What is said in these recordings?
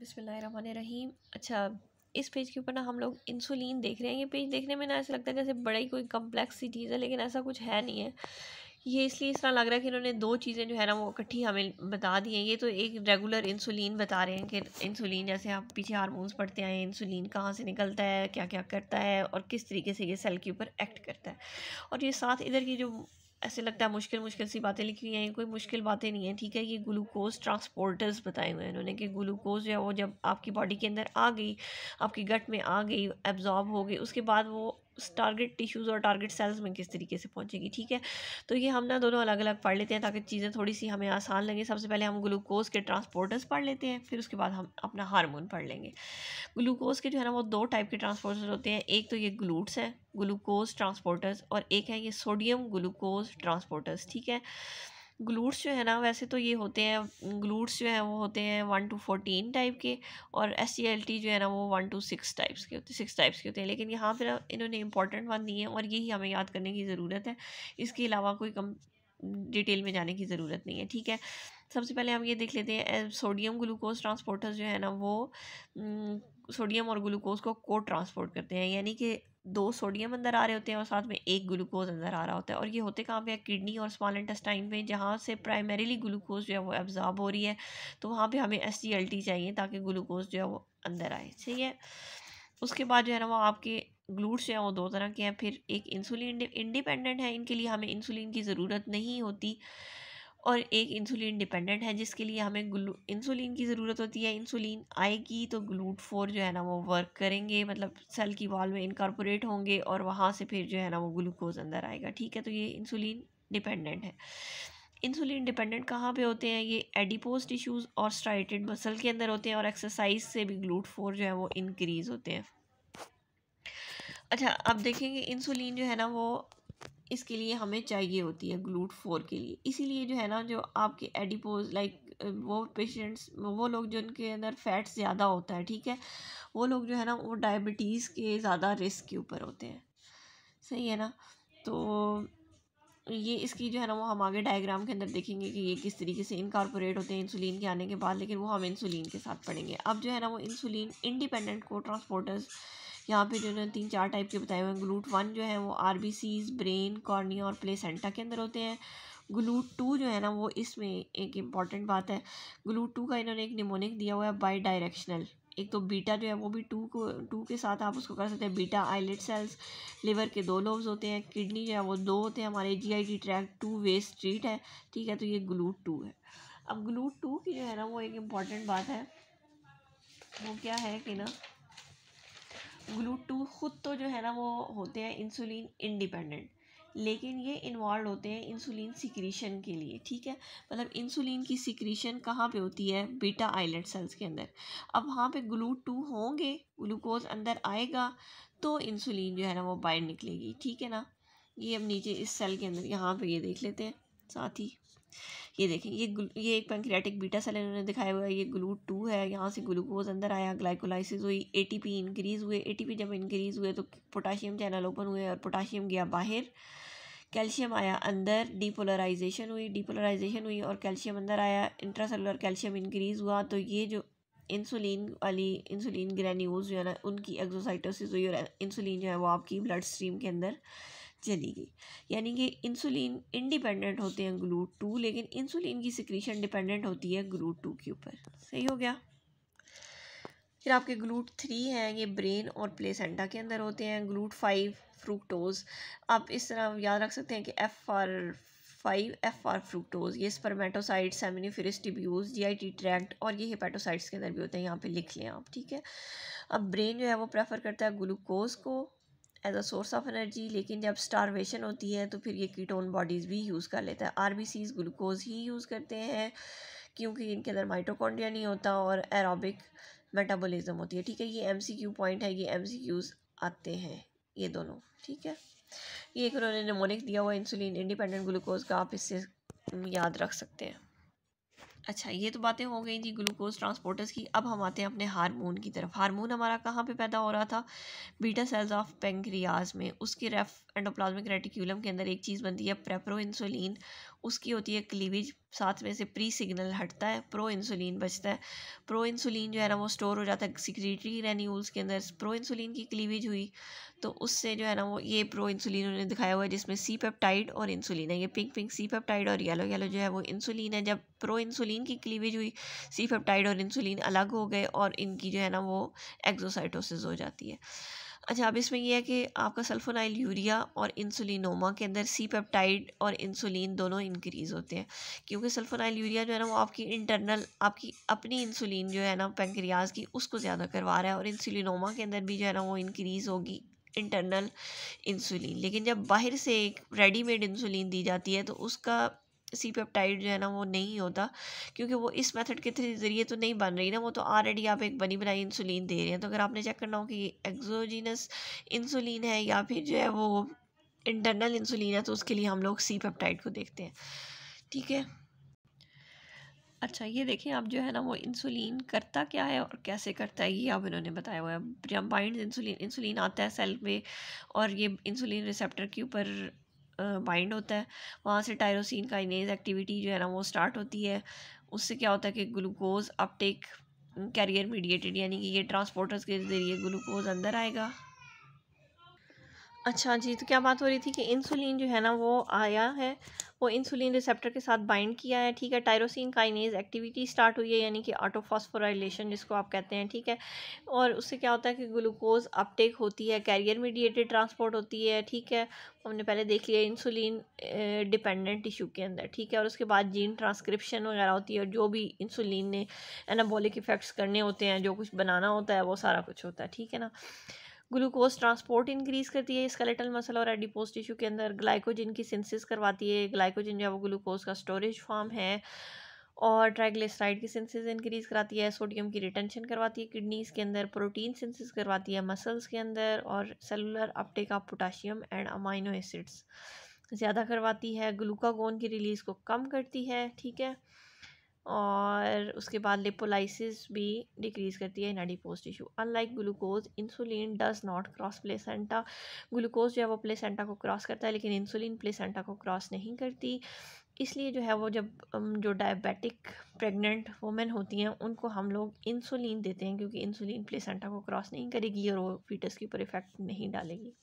बिस्मिल्लाहिर्रहमानिर्रहीम। अच्छा, इस पेज के ऊपर ना हम लोग इंसुलिन देख रहे हैं। ये पेज देखने में ना ऐसा लगता है जैसे बड़ा ही कोई कम्प्लेक्स सी चीज़ है, लेकिन ऐसा कुछ है नहीं है। ये इसलिए इस तरह लग रहा है कि इन्होंने दो चीज़ें जो है ना वो इकट्ठी हमें बता दी हैं। ये तो एक रेगुलर इंसुलिन बता रहे हैं कि इंसुलिन जैसे आप पीछे हार्मोन्स पढ़ते आए हैं, इंसुलिन कहाँ से निकलता है, क्या क्या करता है और किस तरीके से ये सेल के ऊपर एक्ट करता है। और ये साथ इधर की जो ऐसे लगता है मुश्किल मुश्किल सी बातें लिखी हुई हैं, ये कोई मुश्किल बातें नहीं है, ठीक है। ये ग्लूकोज ट्रांसपोर्टर्स बताए हुए हैं इन्होंने कि ग्लूकोज जो है वो जब आपकी बॉडी के अंदर आ गई, आपकी गट में आ गई, एब्जॉर्ब हो गई, उसके बाद वो टारगेट टिश्यूज़ और टारगेट सेल्स में किस तरीके से पहुंचेगी, ठीक है। तो ये हम ना दोनों अलग अलग पढ़ लेते हैं ताकि चीज़ें थोड़ी सी हमें आसान लगे। सबसे पहले हम ग्लूकोज के ट्रांसपोर्टर्स पढ़ लेते हैं, फिर उसके बाद हम अपना हार्मोन पढ़ लेंगे। ग्लूकोज के जो है ना वो दो टाइप के ट्रांसपोर्टर्स होते हैं। एक तो ये ग्लूट्स हैं, ग्लूकोज ट्रांसपोर्टर्स, और एक है ये सोडियम ग्लूकोज ट्रांसपोर्टर्स, ठीक है। ग्लूट्स जो है ना वैसे तो ये होते हैं, ग्लूट्स जो है वो होते हैं 1 to 14 टाइप के, और SGLT जो है ना वो 1 to 6 टाइप्स के होते हैं, 6 टाइप्स के होते हैं। लेकिन यहाँ पे ना इन्होंने इंपॉर्टेंट वन दी है और यही हमें याद करने की ज़रूरत है। इसके अलावा कोई कम डिटेल में जाने की ज़रूरत नहीं है, ठीक है। सबसे पहले हम ये देख लेते हैं सोडियम ग्लूकोज ट्रांसपोर्टर्स जो है ना वो सोडियम और ग्लूकोज को ट्रांसपोर्ट करते हैं, यानी कि दो सोडियम अंदर आ रहे होते हैं और साथ में एक ग्लूकोज अंदर आ रहा होता है। और ये होते कहाँ पे है? किडनी और स्मॉल इंटेस्टाइन में, जहाँ से प्राइमरीली ग्लूकोज जो है वो एब्जॉर्ब हो रही है। तो वहाँ पे हमें SGLT चाहिए ताकि ग्लूकोज जो है वो अंदर आए, सही है। उसके बाद जो है ना वो आपके ग्लूट्स जो है वो दो तरह के हैं। फिर एक इंसुलिन इंडिपेंडेंट है, इनके लिए हमें इंसुलिन की ज़रूरत नहीं होती, और एक इंसुलिन डिपेंडेंट है जिसके लिए हमें इंसुलिन की ज़रूरत होती है। इंसुलिन आएगी तो GLUT4 जो है ना वो वर्क करेंगे, मतलब सेल की वॉल में इनकॉर्पोरेट होंगे और वहाँ से फिर जो है ना वो ग्लूकोज अंदर आएगा, ठीक है। तो ये इंसुलिन डिपेंडेंट है। इंसुलिन डिपेंडेंट कहाँ पे होते हैं? ये एडिपोज टिश्यूज़ और स्ट्राइटेड मसल के अंदर होते हैं, और एक्सरसाइज से भी GLUT4 जो है वो इंक्रीज़ होते हैं। अच्छा, अब देखेंगे इंसुलिन जो है ना वो इसके लिए हमें चाहिए होती है GLUT4 के लिए। इसीलिए जो है ना जो आपके एडिपोज लाइक वो पेशेंट्स, वो लोग जिनके अंदर फैट्स ज़्यादा होता है, ठीक है, वो लोग जो है ना वो डायबिटीज़ के ज़्यादा रिस्क के ऊपर होते हैं, सही है ना। तो ये इसकी जो है ना वो हम आगे डायग्राम के अंदर देखेंगे कि ये किस तरीके से इनकॉर्पोरेट होते हैं इंसुलिन के आने के बाद, लेकिन वो हम इंसुलिन के साथ पढ़ेंगे। अब जो है ना वो इंसुलिन इंडिपेंडेंट को ट्रांसपोर्टर्स यहाँ पे जो है 3-4 टाइप के बताए हुए हैं। GLUT1 जो है वो RBCs, ब्रेन, कॉर्निया और प्लेसेंटा के अंदर होते हैं। GLUT2 जो है ना वो इसमें एक इम्पॉर्टेंट बात है, GLUT2 का इन्होंने एक निमोनिक दिया हुआ है बाई डायरेक्शनल। एक तो बीटा जो है वो भी टू के साथ आप उसको कर सकते हैं, बीटा आइलेट सेल्स। लिवर के 2 लोब्स होते हैं, किडनी जो है वो 2 होते हैं, हमारे GIT ट्रैक्ट 2 वे स्ट्रीट है, ठीक है। तो ये GLUT2 है। अब GLUT2 की जो है ना वो एक इम्पॉर्टेंट बात है, वो क्या है कि ना GLUT2 खुद तो जो है ना वो होते हैं इंसुलिन इंडिपेंडेंट, लेकिन ये इन्वॉल्व होते हैं इंसुलिन सिक्रीशन के लिए, ठीक है। मतलब इंसुलिन की सिक्रीशन कहाँ पे होती है? बीटा आइलेट सेल्स के अंदर। अब वहाँ पे GLUT2 होंगे, ग्लूकोज अंदर आएगा तो इंसुलिन जो है ना वो बाहर निकलेगी, ठीक है ना। ये हम नीचे इस सेल के अंदर यहाँ पे ये देख लेते हैं साथ ही। ये देखें, ये एक पैंक्रियाटिक बीटा सेल इन्होंने दिखाया हुआ है, ये GLUT2 है। यहाँ से ग्लूकोज अंदर आया, ग्लाइकोलाइसिस हुई, ATP इंक्रीज़ हुए, ATP जब इंक्रीज़ हुए तो पोटाशियम चैनल ओपन हुए और पोटाशियम गया बाहर, कैल्शियम आया अंदर, डीपोलराइजेशन हुई और कैल्शियम अंदर आया, इंट्रासेलुलर कैल्शियम इंक्रीज़ हुआ। तो ये जो इंसुलिन ग्रैन्यूल्स जो है ना उनकी एक्सोसाइटोसिस हुई और इंसुलिन जो है वो आपकी ब्लड स्ट्रीम के अंदर चली गई। यानी कि इंसुलिन इंडिपेंडेंट होते हैं GLUT2, लेकिन इंसुलिन की सिक्रीशन डिपेंडेंट होती है GLUT2 के ऊपर, सही हो गया। फिर आपके GLUT3 हैं, ये ब्रेन और प्लेसेंटा के अंदर होते हैं। GLUT5 फ्रुक्टोज, आप इस तरह याद रख सकते हैं कि FR फ्रुक्टोज, ये spermatocyte, seminiferous tubules, GIT tract और ये हेपेटोसाइट्स के अंदर भी होते हैं, यहाँ पे लिख लें आप, ठीक है। अब ब्रेन जो है वो प्रेफर करता है ग्लूकोज को as a source of energy, लेकिन जब स्टारवेशन होती है तो फिर ये कीटोन बॉडीज़ भी यूज़ कर लेता है। RBCs ग्लूकोज ही यूज़ करते हैं क्योंकि इनके अंदर माइटोकॉन्ड्रिया नहीं होता और एरोबिक मेटाबॉलिज्म होती है, ठीक है। ये MCQ पॉइंट है, ये MCQs आते हैं ये दोनों, ठीक है। ये एक उन्होंने निमोनिक दिया हुआ इंसुलिन इंडिपेंडेंट ग्लूकोज का, आप इससे याद रख सकते हैं। अच्छा, ये तो बातें हो गई थी ग्लूकोज ट्रांसपोर्टर्स की। अब हम आते हैं अपने हार्मोन की तरफ। हार्मोन हमारा कहाँ पे पैदा हो रहा था? बीटा सेल्स ऑफ पेंक्रियाज में। उसके एंडोप्लाज्मिक रेटिक्यूलम के अंदर एक चीज़ बनती है प्रेप्रो इंसुलिन, उसकी होती है क्लीवेज, साथ में से प्री सिग्नल हटता है, प्रो इंसुलिन बचता है। प्रो इंसुलिन जो है ना वो स्टोर हो जाता है सिक्रीटरी ग्रैन्यूल्स के अंदर। प्रो इंसुलिन की क्लीवेज हुई तो उससे जो है ना वो ये प्रो इंसुलिन उन्होंने दिखाया हुआ है जिसमें सी पेप्टाइड और इंसुलिन है। ये पिंक पिंक सी पेप्टाइड और येलो येलो जो है वो इंसुलिन है। जब प्रो इंसुलिन की क्लीवेज हुई, सी पेप्टाइड और इंसुलिन अलग हो गए और इनकी जो है ना वो एक्सोसाइटोसिस हो जाती है। अच्छा, अब इसमें यह है कि आपका सल्फोनाइल यूरिया और इंसुलिनोमा के अंदर सी पेप्टाइड और इंसुलिन दोनों इंक्रीज़ होते हैं, क्योंकि सल्फोनाइल यूरिया जो है ना वो आपकी इंटरनल आपकी अपनी इंसुलिन जो है ना पेंक्रियाज की उसको ज़्यादा करवा रहा है, और इंसुलिनोमा के अंदर भी जो है ना वो इंक्रीज़ होगी इंटरनल इंसुलिन। लेकिन जब बाहर से एक रेडीमेड इंसुलिन दी जाती है तो उसका सी पेप्टाइड जो है ना वो नहीं होता, क्योंकि वो इस मेथड के ज़रिए तो नहीं बन रही ना, वो तो ऑलरेडी आप एक बनी बनाई इंसुलिन दे रहे हैं। तो अगर आपने चेक करना हो कि ये एक्सोजीनस इंसुलिन है या फिर जो है वो इंटरनल इंसुलिन है, तो उसके लिए हम लोग सी पेप्टाइड को देखते हैं। ठीक है। अच्छा, ये देखिए आप जो है ना वो इंसुलिन करता क्या है और कैसे करता है ये अब इन्होंने बताया हुआ है। जब बाइंड इंसुलिन, इंसुलिन आता है सेल में और ये इंसुलिन रिसेप्टर के ऊपर बाइंड होता है, वहाँ से टायरोसिन काइनेज एक्टिविटी जो है ना वो स्टार्ट होती है। उससे क्या होता है कि ग्लूकोज अपटेक कैरियर मीडिएटेड, यानी कि ये ट्रांसपोर्टर्स के ज़रिए ग्लूकोज अंदर आएगा। अच्छा जी, तो क्या बात हो रही थी कि इंसुलिन जो है ना वो आया है, वो इंसुलिन रिसेप्टर के साथ बाइंड किया है। ठीक है, टायरोसिन काइनेज एक्टिविटी स्टार्ट हुई है, यानी कि ऑटोफॉस्फोराइलेशन जिसको आप कहते हैं। ठीक है, और उससे क्या होता है कि ग्लूकोज अपटेक होती है, कैरियर मीडिएटेड ट्रांसपोर्ट होती है। ठीक है, हमने पहले देख लिया इंसुलिन डिपेंडेंट टिश्यू के अंदर। ठीक है, और उसके बाद जीन ट्रांसक्रिप्शन वगैरह होती है, और जो भी इंसुलिन ने एनाबॉलिक इफेक्ट्स करने होते हैं, जो कुछ बनाना होता है, वो सारा कुछ होता है। ठीक है ना। ग्लूकोज ट्रांसपोर्ट इंक्रीज करती है स्केलेटल मसल और एडिपोज टिश्यू के अंदर। ग्लाइकोजन की सिंथेसिस करवाती है, ग्लाइकोजन जो है वो ग्लूकोज का स्टोरेज फॉर्म है। और ट्राइग्लिसराइड की सिंथेसिस इंक्रीज कराती है, सोडियम की रिटेंशन करवाती है किडनीज के अंदर, प्रोटीन सिंथेसिस करवाती है मसल्स के अंदर, और cellular Uptake of potassium and amino acids ज़्यादा करवाती है, ग्लूकागोन की रिलीज़ को कम करती है। ठीक है, और उसके बाद लिपोलाइसिस भी डिक्रीज करती है in adipose tissue. Unlike glucose, insulin does not cross placenta. Glucose जो है वो प्लेसेंटा को क्रॉस करता है, लेकिन इंसुलिन प्लेसेंटा को क्रॉस नहीं करती। इसलिए जो है वो जब जो डायबिटिक प्रेग्नेंट वुमेन होती हैं उनको हम लोग इंसुलिन देते हैं, क्योंकि इंसुलिन प्लेसेंटा को क्रॉस नहीं करेगी और वो फीटस के ऊपर इफेक्ट नहीं डालेगी।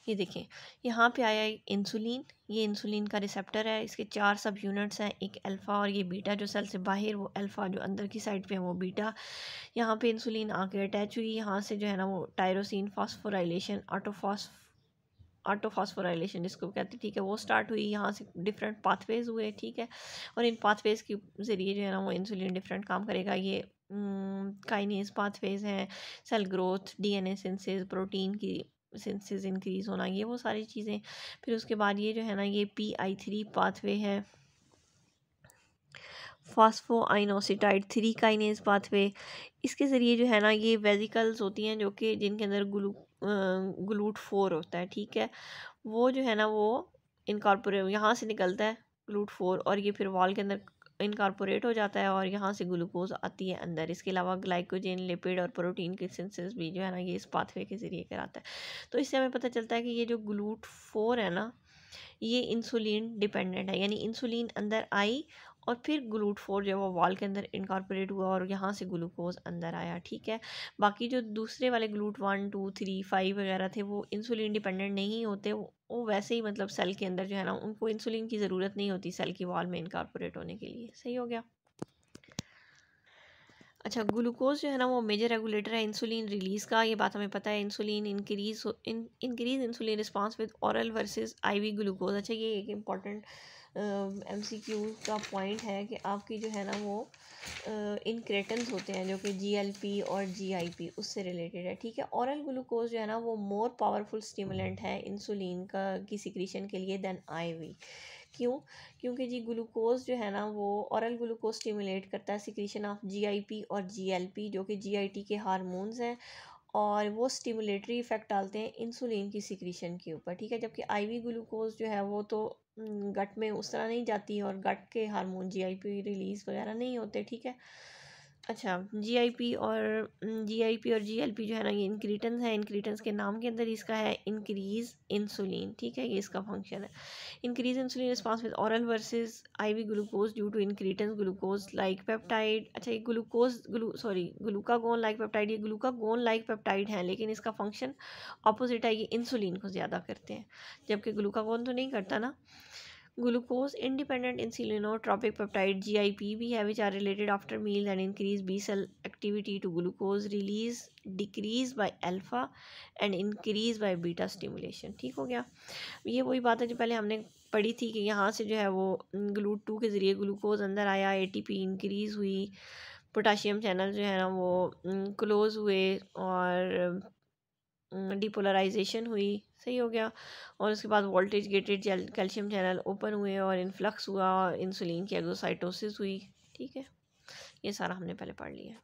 ये देखें, यहाँ पे आया इंसुलिन, ये इंसुलिन का रिसेप्टर है, इसके 4 सब यूनिट्स हैं, एक अल्फ़ा और ये बीटा, जो सेल से बाहर वो अल्फ़ा, जो अंदर की साइड पे है वो बीटा। यहाँ पे इंसुलिन आके अटैच हुई, यहाँ से जो है ना वो टायरोसिन फॉस्फोराइलेशन ऑटोफॉस्फोराइलेशन जिसको कहते हैं। ठीक है, वो स्टार्ट हुई, यहाँ से डिफरेंट पाथवेज हुए। ठीक है, और इन पाथवेज के ज़रिए जो है ना वो इंसुलिन डिफरेंट काम करेगा। ये काइनेज पाथवेज हैं, cell growth, DNA synthesis, protein की सिंथेसिस इंक्रीज होना, ये वो सारी चीज़ें। फिर उसके बाद ये जो है ना ये PI3 पाथवे है, फॉस्फोआइनोसिटाइड 3 काइनेज पाथवे। इसके ज़रिए जो है ना ये वेजिकल्स होती हैं जो कि जिनके अंदर GLUT4 होता है। ठीक है, वो जो है ना वो इनकॉर्पोरेट यहाँ से निकलता है GLUT4, और ये फिर वॉल के अंदर इनकॉर्पोरेट हो जाता है और यहाँ से ग्लूकोज आती है अंदर। इसके अलावा ग्लाइकोजन, लिपिड और प्रोटीन की सिंथेसिस भी जो है ना ये इस पाथवे के ज़रिए कराता है। तो इससे हमें पता चलता है कि ये जो GLUT4 है ना ये इंसुलिन डिपेंडेंट है, यानी इंसुलिन अंदर आई और फिर GLUT4 जो है वो वॉल के अंदर इनकॉर्पोरेट हुआ और यहाँ से ग्लूकोज अंदर आया। ठीक है, बाकी जो दूसरे वाले GLUT1 2 3 5 वगैरह थे वो इंसुलिन डिपेंडेंट नहीं होते, वो वैसे ही मतलब सेल के अंदर जो है ना उनको इंसुलिन की ज़रूरत नहीं होती सेल की वॉल में इनकॉर्पोरेट होने के लिए। सही हो गया। अच्छा, ग्लूकोज जो है ना वो मेजर रेगुलेटर है इंसुलिन रिलीज़ का, ये बात हमें पता है। Insulin increase insulin response with oral versus IV glucose. अच्छा, ये एक इम्पॉर्टेंट MCQ का पॉइंट है कि आपकी जो है ना वो इनक्रेटन्स होते हैं जो कि GLP और GIP उससे रिलेटेड है। ठीक है, ओरल ग्लूकोज जो है ना वो मोर पावरफुल स्टिमुलेंट है इंसुलिन का की सिक्रीशन के लिए देन IV। क्यों? क्योंकि जी ग्लूकोज जो है ना वो ऑरल ग्लूकोज स्टिमुलेट करता है सिक्रीशन ऑफ GIP और GLP जो कि GIT के हार्मोन्स हैं, और वो स्टिमुलेटरी इफेक्ट डालते हैं इंसुलिन की सिक्रीशन के ऊपर। ठीक है, जबकि IV ग्लूकोज जो है वो तो गट में उस तरह नहीं जाती और गट के हार्मोन GIP रिलीज वगैरह नहीं होते। ठीक है, अच्छा, जीआईपी और जीएलपी जो है ना, ये इंक्रीटन्स है। इंक्रीटन्स के नाम के अंदर इसका है इंक्रीज इंसुलिन, ठीक है, ये इसका फंक्शन है। Increase insulin response with oral versus IV glucose due to incretins glucose like peptide. अच्छा, ये ग्लूकागोन लाइक पेप्टाइड, ये ग्लूकागोन लाइक पेप्टाइड है, लेकिन इसका फंक्शन ऑपोजिट है, ये इंसुलिन को ज़्यादा करते हैं, जबकि ग्लूकागोन तो नहीं करता ना। Glucose independent insulinotropic peptide GIP भी है, which are related after meals and increase B cell activity to glucose release, decrease by alpha and increase by beta stimulation। ठीक हो गया। ये वही बात है जो पहले हमने पढ़ी थी कि यहाँ से जो है वो GLUT2 के ज़रिए ग्लूकोज अंदर आया, ATP इंक्रीज़ हुई, पोटाशियम चैनल जो है ना वो क्लोज़ हुए और डिपोलराइजेशन हुई, सही हो गया। और उसके बाद voltage gated calcium channel open हुए और इन्फ्लक्स हुआ, इंसुलिन की एग्जोसाइटोसिस हुई, ठीक है। ये सारा हमने पहले पढ़ लिया।